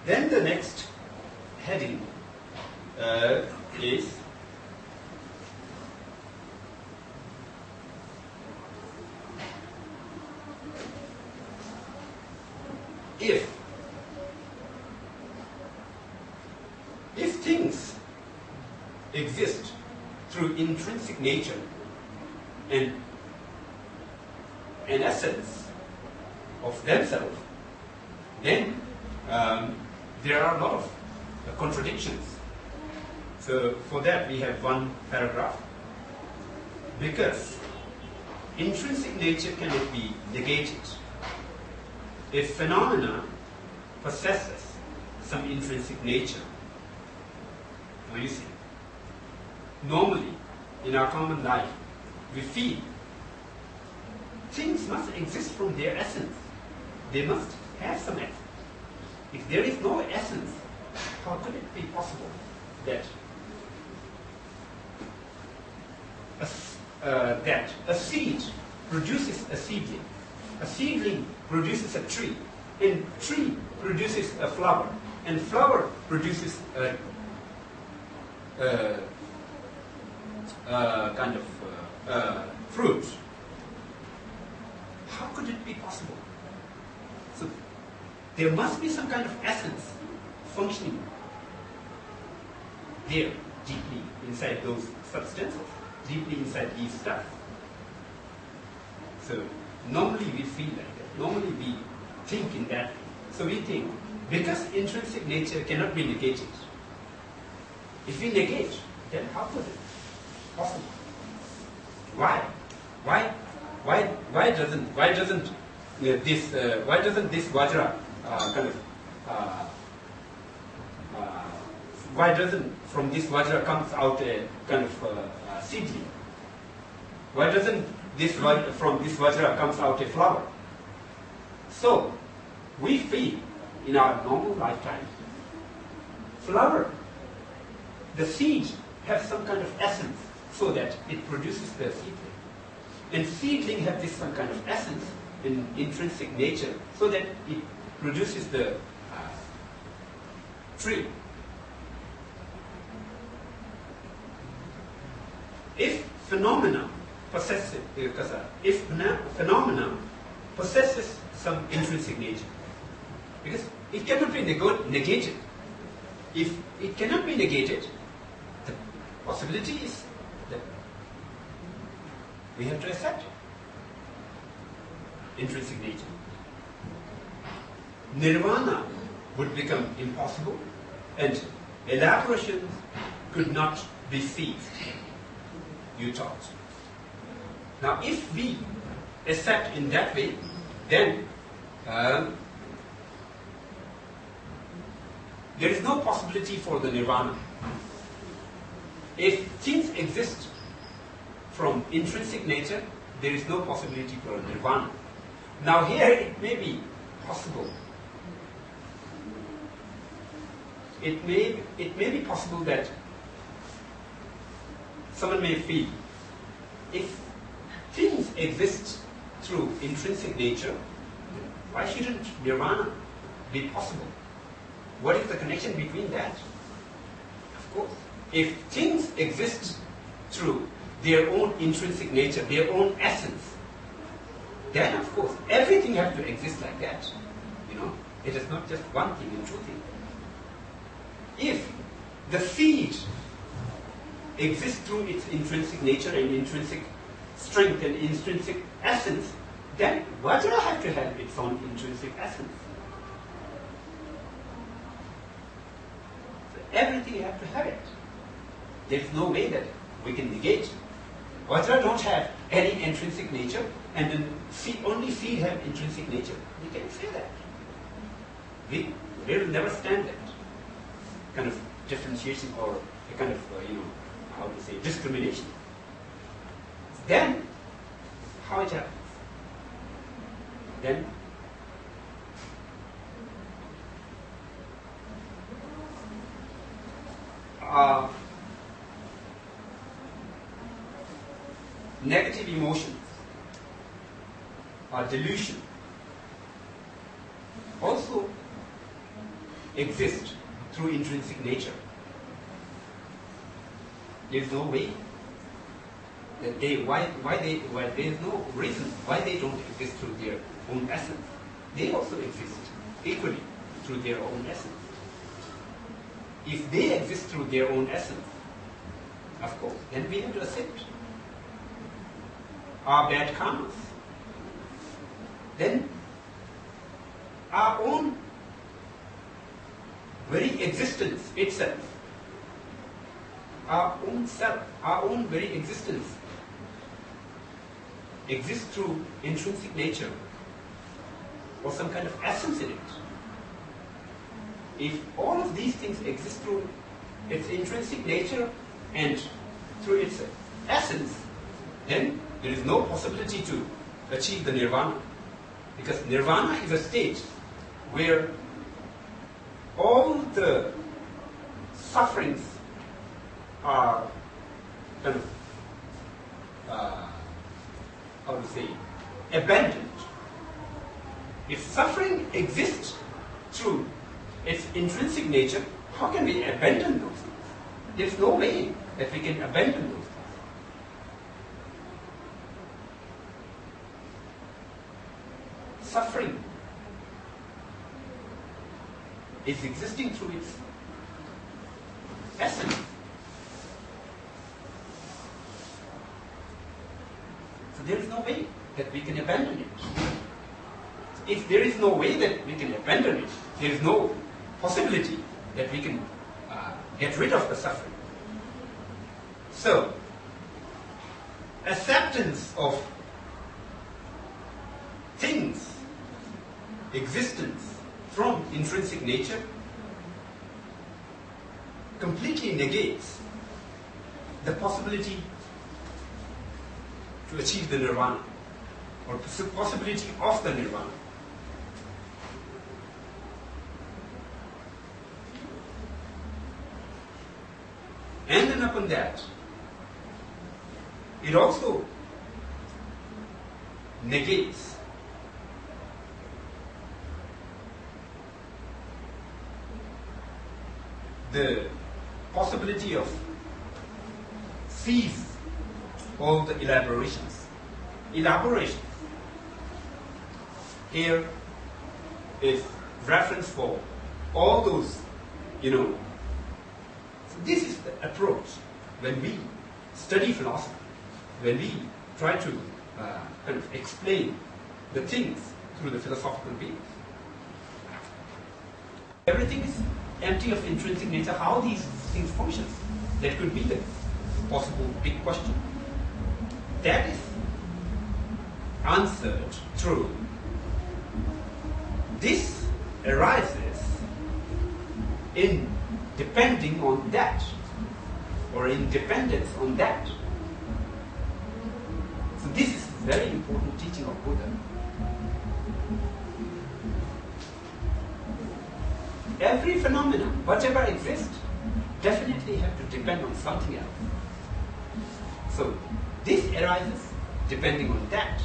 Then the next heading is if things exist through intrinsic nature and an essence of themselves, then there are a lot of contradictions. So for that we have one paragraph. Because intrinsic nature cannot be negated. If phenomena possesses some intrinsic nature, now you see, normally in our common life we feel things must exist from their essence. They must have some essence. If there is no essence, how could it be possible that a seed produces a seedling produces a tree, and tree produces a flower, and flower produces a kind of fruit? How could it be possible? So there must be some kind of essence functioning there, deeply inside those substances, deeply inside these stuff. So normally we feel like that. Normally we think in that way. So we think, because intrinsic nature cannot be negated, if we negate, then how could it be possible? Why? Why doesn't this Vajra why doesn't from this Vajra comes out a kind of seedling? Why doesn't from this Vajra comes out a flower? So we feel in our normal lifetime, flower, the seed has some kind of essence so that it produces the seedling. And seedling has this some kind of essence in intrinsic nature so that it produces the tree. If phenomena possesses some intrinsic nature, because it cannot be negated. If it cannot be negated, the possibility is that we have to accept intrinsic nature. Nirvana would become impossible, and elaborations could not be seized, you taught. Now if we accept in that way, then there is no possibility for the Nirvana. If things exist from intrinsic nature, there is no possibility for a Nirvana. Now here it may be possible. It may be possible that someone may feel, if things exist through intrinsic nature, why shouldn't Nirvana be possible? What is the connection between that? Of course, if things exist through their own intrinsic nature, their own essence, then of course everything has to exist like that. You know, it is not just one thing and two things. If the seed exists through its intrinsic nature and intrinsic strength and intrinsic essence, then Vajra has to have its own intrinsic essence. So everything has to have it. There is no way that we can negate. Vajra don't have any intrinsic nature, and then only seed have intrinsic nature. We can't say that. We will never stand that kind of differentiation or a kind of how to say, discrimination. Then how it happens? Then negative emotions or delusion also exist through intrinsic nature. There is no way that there is no reason why they don't exist through their own essence. They also exist equally through their own essence. If they exist through their own essence, of course, then we have to accept our bad karmas. Then our own very existence itself, our own self, our own very existence exists through intrinsic nature or some kind of essence in it. If all of these things exist through its intrinsic nature and through its essence, then there is no possibility to achieve the Nirvana. Because Nirvana is a state where all the sufferings are kind of, abandoned. If suffering exists through its intrinsic nature, how can we abandon those things? There's no way that we can abandon those things. Suffering is existing through its essence. So there is no way that we can abandon it. If there is no way that we can abandon it, there is no possibility that we can get rid of the suffering. So, acceptance of things, existence from intrinsic nature completely negates the possibility to achieve the Nirvana or the possibility of the Nirvana. And then upon that, it also negates the possibility of cease all the elaborations. Elaborations here is reference for all those, So this is the approach when we study philosophy, when we try to kind of explain the things through the philosophical views. Everything is empty of intrinsic nature. How these things function? That could be the possible big question. That is answered through this arises in depending on that, or in dependence on that. So this is very important teaching of Buddha. Every phenomenon, whatever exists, definitely have to depend on something else. So this arises depending on that.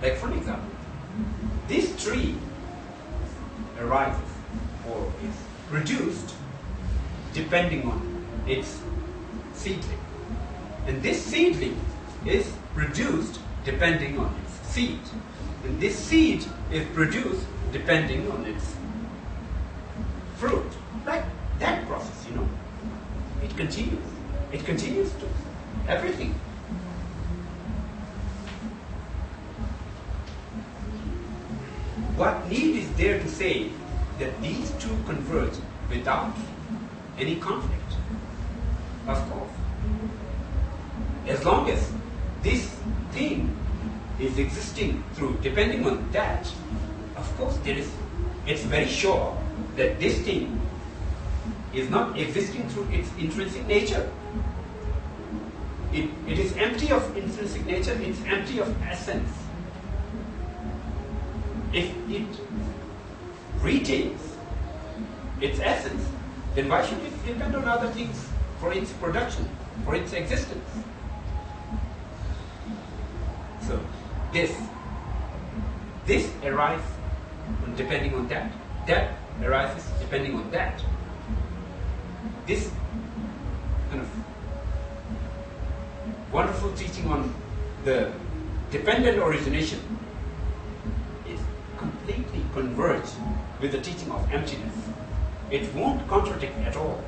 Like for example, this tree arises or is produced depending on its seedling. And this seedling is produced depending on its seed. And this seed is produced depending on its fruit. Like that process, It continues. It continues to everything. What need is there to say that these two converge without any conflict? Of course. As long as this thing is existing through depending on that, of course it's very sure that this thing is not existing through its intrinsic nature. It is empty of intrinsic nature, it's empty of essence. If it retains its essence, then why should it depend on other things for its production, for its existence? So this arises depending on that, that arises depending on that, this kind of wonderful teaching on the dependent origination is completely converged with the teaching of emptiness. It won't contradict at all.